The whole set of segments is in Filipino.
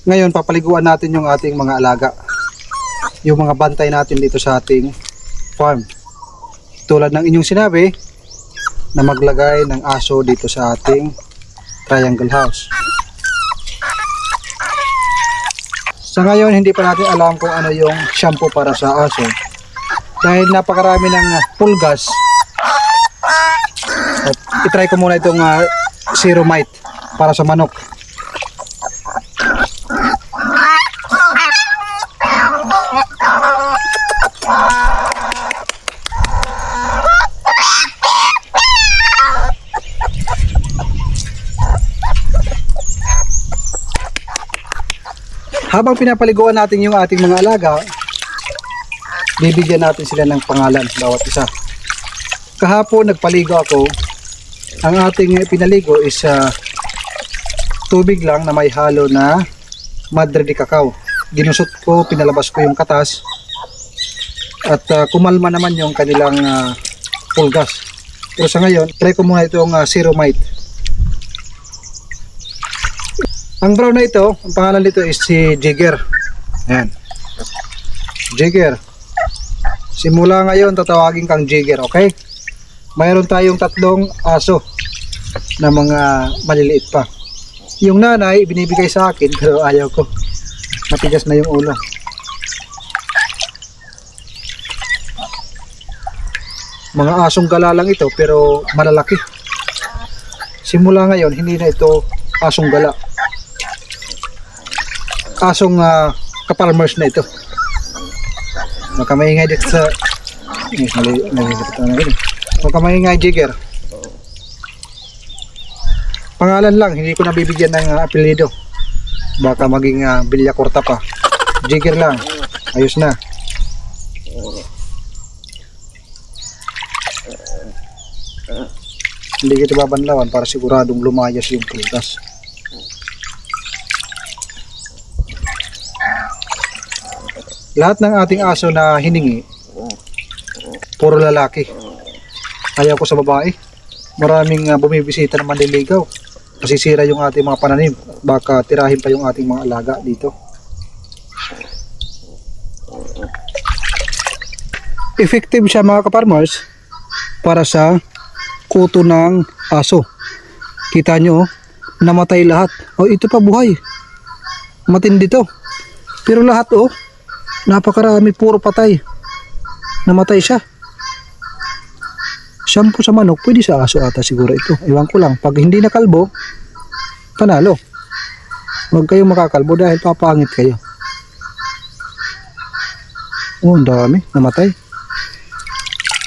Ngayon, papaliguan natin yung ating mga alaga. Yung mga bantay natin dito sa ating farm. Tulad ng inyong sinabi, na maglagay ng aso dito sa ating triangle house. Sa ngayon, hindi pa natin alam kung ano yung shampoo para sa aso. Dahil napakarami ng pulgas, at itry ko muna itong Zero Mite para sa manok. Habang pinapaliguan natin yung ating mga alaga, bibigyan natin sila ng pangalan bawat isa. Kahapon nagpaligo ako. Ang ating pinaligo is tubig lang na may halo na Madre de Cacao. Ginusot ko, pinalabas ko yung katas at kumalma naman yung kanilang pulgas. Pero sa ngayon, try ko muna itong Zero Mite. Ang brown na ito, ang pangalan nito is si Jigger. Ayan. Jigger. Simula ngayon, tatawagin kang Jigger, okay? Mayroon tayong 3 aso na mga maliliit pa. Yung nanay, binibigay sa akin, pero ayaw ko. Matigas na yung ulo. Mga asong gala lang ito, pero malalaki. Simula ngayon, hindi na ito asong gala. Asong kapalmers na ito. Magkamaingay dito sa magkamaingay Jigger. Pangalan lang, hindi ko nabibigyan ng apelyido. Baka maging Villacorta pa. Jigger lang. Ayos na. Hindi kita babanlawan para siguradong lumayas yung prutas. Lahat ng ating aso na hiningi, puro lalaki. Ayaw ko sa babae. Maraming bumibisita na manliligaw. Masisira yung ating mga pananim. Baka tirahin pa yung ating mga alaga dito. Effective siya mga kaparmers para sa kuto ng aso. Kita nyo, namatay lahat. O ito pa buhay. Matindi to. Pero lahat napakarami, puro patay. Namatay siya. Shampoo sa manok, pwede sa aso ata siguro ito. Ewan ko lang, pag hindi nakalbo, panalo. Huwag kayong makakalbo dahil papangit kayo. Oh, ang dami, namatay.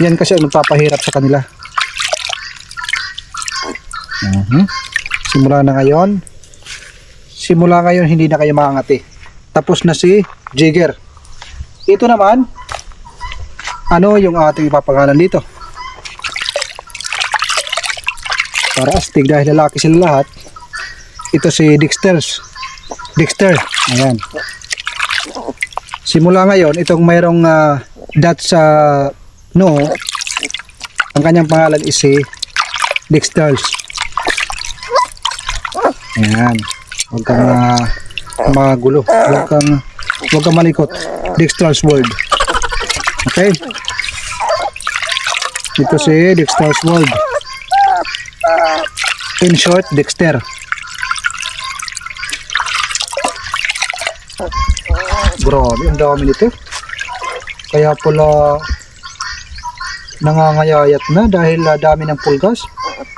Yan kasi ang magpapahirap sa kanila. Simula ngayon, hindi na kayo makangati. Tapos na si Jigger. Ito naman, ano yung ating ipapangalan dito? Para astig dahil lalaki sila lahat. Ito si Dexter. Ayan. Simula ngayon, itong mayroong dot sa no, ang kanyang pangalan is si Dexter. Ayan. Huwag kang magulo. Huwag kang malikot. Dexter's World. Okay? Ito si Dexter's World. In short, Dexter. Grabe, ang dami nito. Kaya pala nangangayayat na dahil dami ng pulgas.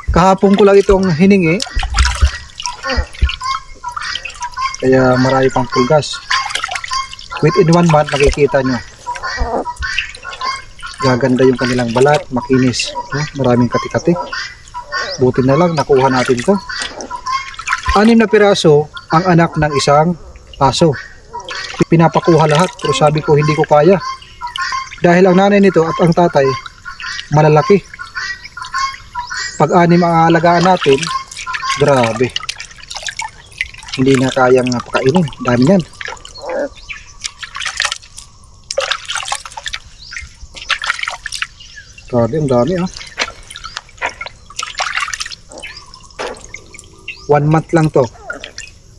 Kahapon ko lang itong hiningi. Kaya marami pang pulgas. Within 1 month, makikita nyo. Gaganda yung kanilang balat, makinis. Maraming kati-kati. Buti na lang, nakuha natin to. 6 na piraso ang anak ng isang aso. Pinapakuha lahat, pero sabi ko hindi ko kaya. Dahil ang nanay nito at ang tatay, malalaki. Pag 6 ang aalagaan natin, grabe. Hindi na kayang pakainin. Dami yan. Grabe, ang dami 1 month lang to.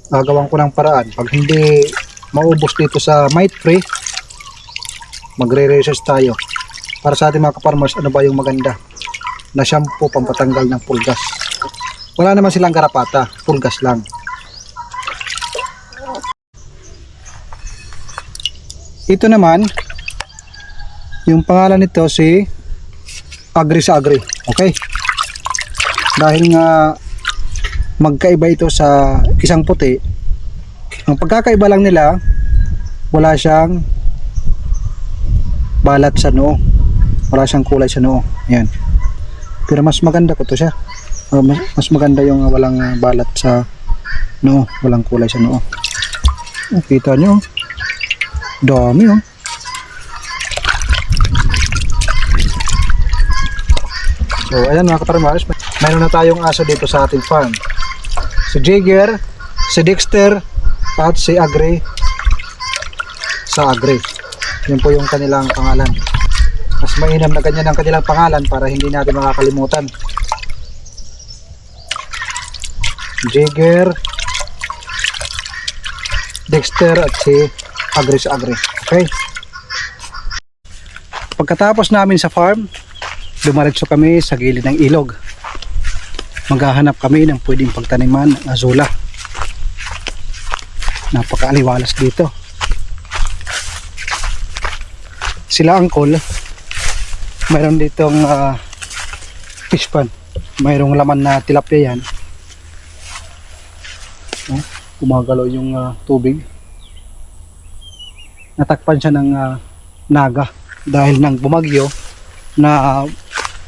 gagawan ko ng paraan. Pag hindi maubos dito sa mite free, magre-research tayo para sa ating mga ka-farmers. Ano ba yung maganda na shampoo pampatanggal ng pulgas? Wala naman silang garapata, pulgas lang. Ito naman, yung pangalan nito si Agri sa Agri. Okay, dahil nga magkaiba ito sa isang puti, ang pagkakaiba lang nila, wala siyang balat sa noo, wala siyang kulay sa noo. Yan, pero mas maganda ko to siya. Mas maganda yung walang balat sa noo, walang kulay sa noo. Kita nyo, dami oh. So ayan mga ka-farmers, mayroon na tayong aso dito sa ating farm. Si Jagger, si Dexter, at si Agri sa Agri. Yun po yung kanilang pangalan. Mas mainam na ganyan ang kanilang pangalan para hindi natin makakalimutan. Jagger, Dexter, at si Agri sa Agri. Okay, pagkatapos namin sa farm, dumaretso kami sa gilid ng ilog. Maghahanap kami ng pwedeng pagtaniman ng azula. Napakaaliwalas dito. Sila Uncle, mayroon ditong fish pan. Mayroong laman na tilapia yan. Gumagalaw yung tubig. Natakpan siya ng naga dahil nang bumagyo na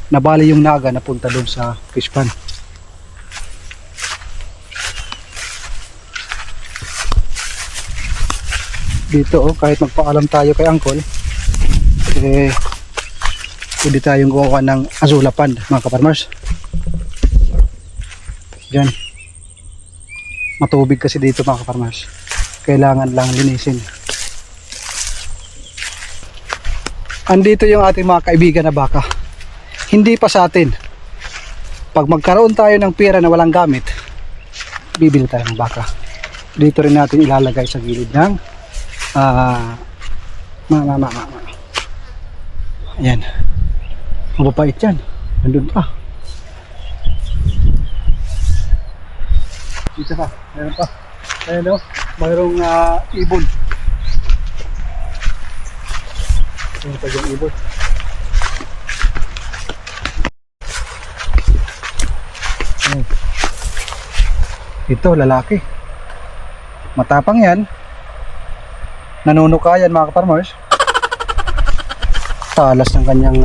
nabali yung naga napunta doon sa fish pan. Dito kahit magpaalam tayo kay Uncle, pwede tayong gawa ng azula pond mga ka-farmers. Diyan, matubig kasi dito mga ka-farmers, kailangan lang linisin. Andito yung ating mga kaibigan na baka. Hindi pa sa atin. Pag magkaroon tayo ng pera na walang gamit, bibili tayo ng baka. Dito rin natin ilalagay sa gilid ng ayan. Mababait yan. Nandun pa. Dito pa. Mayroon pa. Ayan o. Mayroong ibon. Ayan pa yung ibon. Ito lalaki, matapang yan, nanunukayan mga ka-farmers. Talas ng kanyang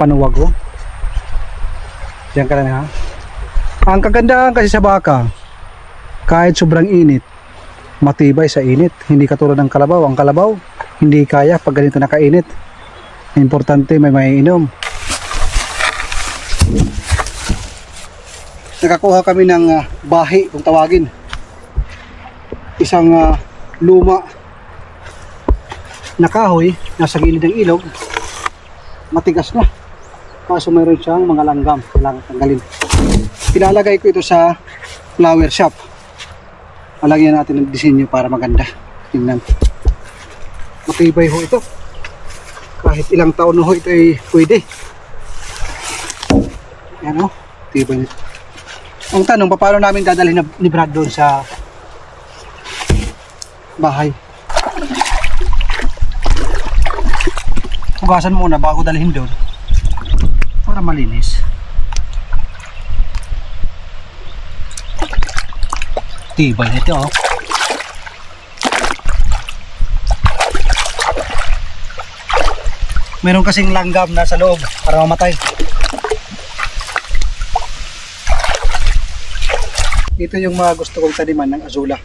panuwag oh. Diyan ka lang ha. Ang kagandahan kasi sa baka, kahit sobrang init, matibay sa init. Hindi katulad ng kalabaw. Ang kalabaw hindi kaya pag ganito nakainit. Importante may maiinom. Nakakuha kami ng bahi kung tawagin. Isang luma na kahoy nasa gilid ng ilog. Matigas na. Kaso mayroon siyang mga langgam. Kailangan tanggalin. Ilalagay ko ito sa flower shop. Alagyan natin ng disenyo para maganda. Tingnan. Matibay ho ito. Kahit ilang taon na ho ito ay pwede. Yan o. Tibay nito. Ang tanong, paano namin dadalhin ni Brad doon sa bahay? Hugasan muna bago dalhin doon para malinis. Tibay nito oh. Meron kasing langgam na sa loob para mamatay. Ito yung mga gusto kong taniman ng azula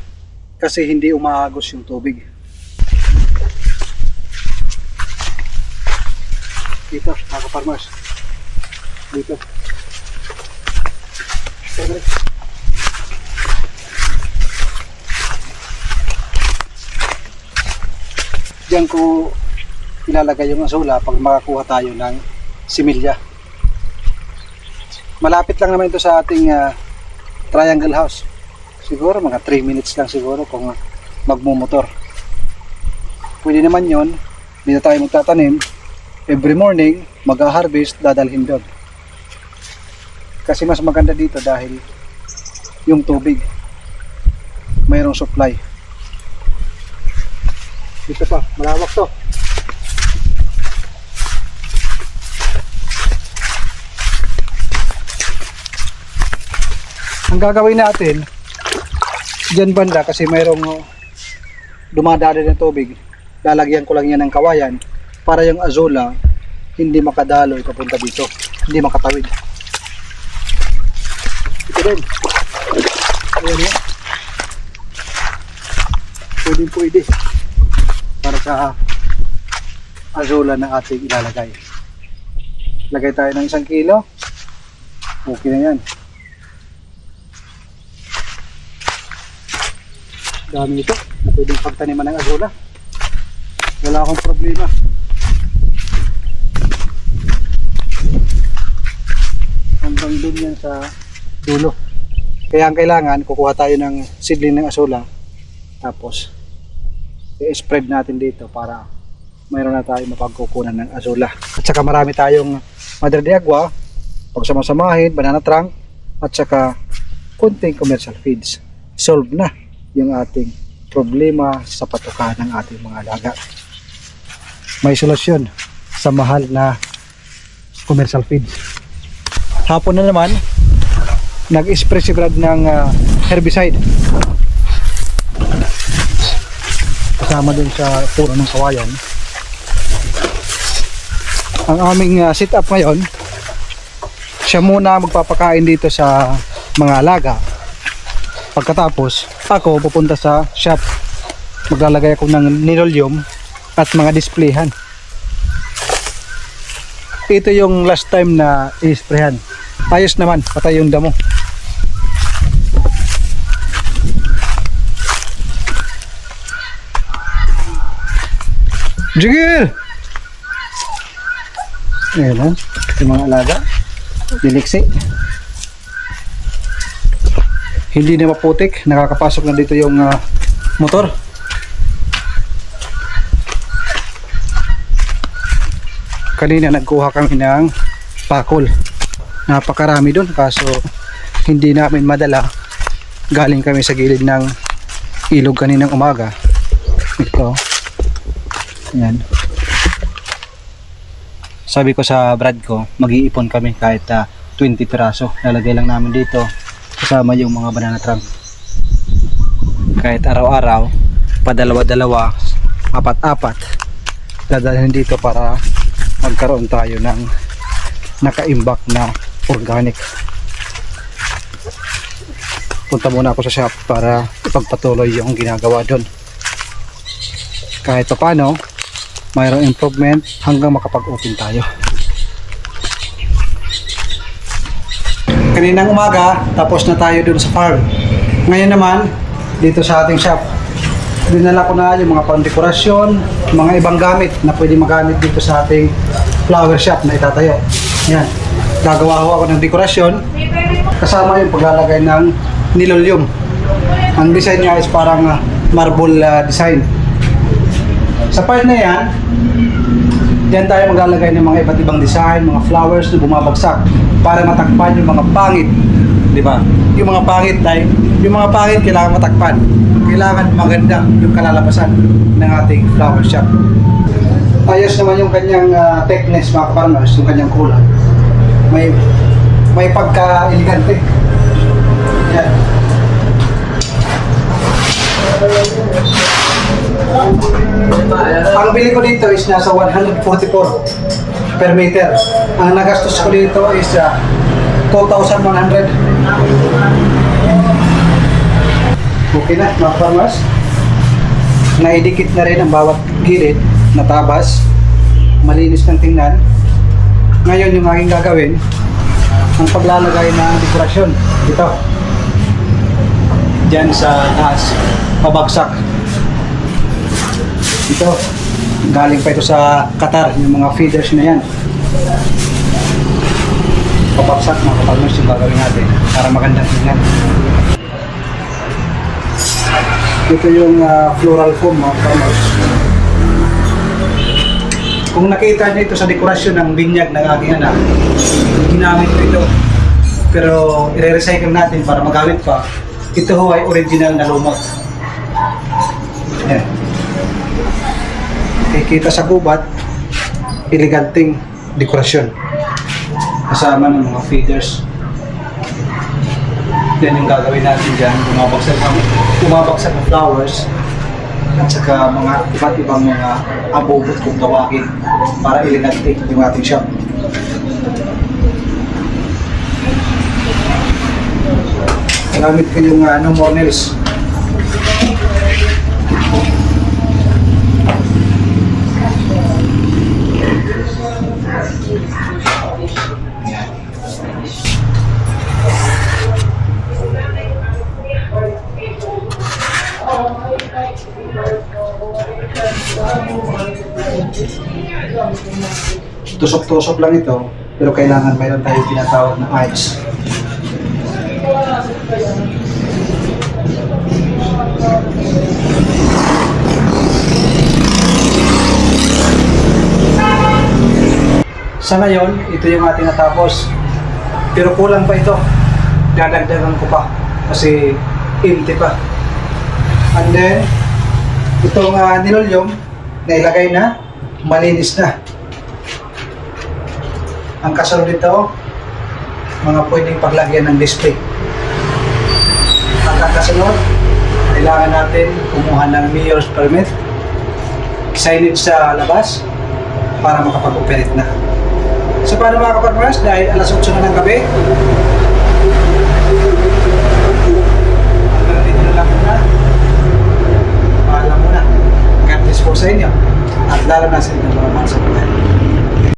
kasi hindi umaagos yung tubig. Dito mga ka-farmers, dito diyan ko ilalagay yung azula pag makakuha tayo ng similya. Malapit lang naman ito sa ating triangle house. Siguro mga 3 minutes lang siguro kung magmumotor. Pwede naman yon. Dito tayo magtatanim. Every morning, mag-harvest, dadalhin doon. Kasi mas maganda dito dahil yung tubig, mayroong supply. Dito pa, malawak to. Ang gagawin natin, dyan banda kasi mayroong dumadali ng tubig, lalagyan ko lang yan ng kawayan para yung azola hindi makadaloy papunta dito, hindi makatawid. Ito din. Ayan yan. Pwede para sa azola na ating ilalagay. Lagay tayo ng 1 kilo. Okay na yan. Dami ito na pwedeng pagtaniman ng azola. Wala akong problema. Hanggang dun yan sa dulo. Kaya ang kailangan, kukuha tayo ng seedling ng azola, tapos i-spread natin dito para mayroon na tayo mapagkukunan ng azola. At saka marami tayong madre de agua, pagsamasamahin, banana trunk, at saka kunting commercial feeds. Solve na yung ating problema sa patukan ng ating mga alaga. May solusyon sa mahal na commercial feeds. Hapon na naman, nag-spray si Brad ng herbicide. Kasama din sa puro ng kawayan. Ang aming setup ngayon, siya muna magpapakain dito sa mga alaga. Pagkatapos, ako pupunta sa shop. Maglalagay ako ng linoleum at mga displayhan. Ito yung last time na i-sprayhan. Ayos naman, patay yung damo. Jigil! Ayan lang, yung mga alaga. Diliksi. Hindi na maputik, nakakapasok na dito yung motor. Kanina nagkuha kami ng pakol. Napakarami doon kaso hindi namin madala. Galing kami sa gilid ng ilog kaninang umaga. Ito. Yan. Sabi ko sa Brad ko, mag-iipon kami kahit 20 piraso. Lalagay lang namin dito kasama yung mga banana trunk. Kahit araw-araw, padalawa-dalawa, apat-apat, dadalhin dito para magkaroon tayo ng nakaimbak na organic. Punta muna ako sa shop para ipagpatuloy yung ginagawa doon. Kahit pa paano, mayroong improvement hanggang makapag-open tayo. Kaninang umaga, tapos na tayo doon sa farm. Ngayon naman, dito sa ating shop, dinala ko na yung mga pang-dekorasyon, mga ibang gamit na pwede magamit dito sa ating flower shop na itatayo. Yan. Gagawa ako ng dekorasyon kasama yung paglalagay ng nilolium. Ang design niya is parang marble design. Sa part na yan, diyan tayo maglalagay ng mga iba't ibang design, mga flowers na bumabagsak para matakpan yung mga pangit. Di ba? Yung mga pangit ay, yung mga pangit kailangan matakpan. Kailangan maganda yung kalalabasan ng ating flower shop. Ayos naman yung kanyang thickness, mga kapartners, yung kanyang kulay. May pagka-elegante. Yan. Ang bili ko dito is nasa 144 per meter. Ang nagastos ko dito is 2,100. Okay na, mga farmers. Naidikit na rin ang bawat gilid na tabas. Malinis ng tingnan. Ngayon yung aking gagawin, ang paglalagay ng dekorasyon. Ito. Diyan sa taas, pabagsak. Ito. Galing pa ito sa Qatar, yung mga feeders na yan. Pabagsak, mga farmers yung gagawin natin para magandang tingnan. Ito yung floral foam mga farmers. Kung nakita niyo ito sa dekorasyon ng binyag ng aking anak, ginamit ko ito. Pero i-recycle natin para magamit pa. Ito ho ay original na lumot. Ayan. Kikita sa gubat, eleganting dekorasyon. Kasama ng mga feeders. Yan yung gagawin natin dyan. Bumabagsak ng flowers at saka mga iba't ibang mga abubot kung tawagin para elegante yung ating shop. Gamit ko yung more nails. Tusok-tusok lang ito, pero kailangan mayroon tayong tinatawag na eyes. Sa ngayon, ito yung ating natapos. Pero kulang pa ito. Dadagdagan ko pa kasi empty pa. And then, itong ninolyong na ilagay na, malinis na. Ang kasunod nito, mga pwedeng paglagyan ng display. Ang kasunod, kailangan natin kumuha ng mayor's permit, signage sa labas, para makapag-operate na. So paano mga kapag-mars, dahil alas 8 na ng gabi, hanggang dito na lang muna. Paalam muna. God bless po sa inyo. At lalo na sa inyo mga sa buhay.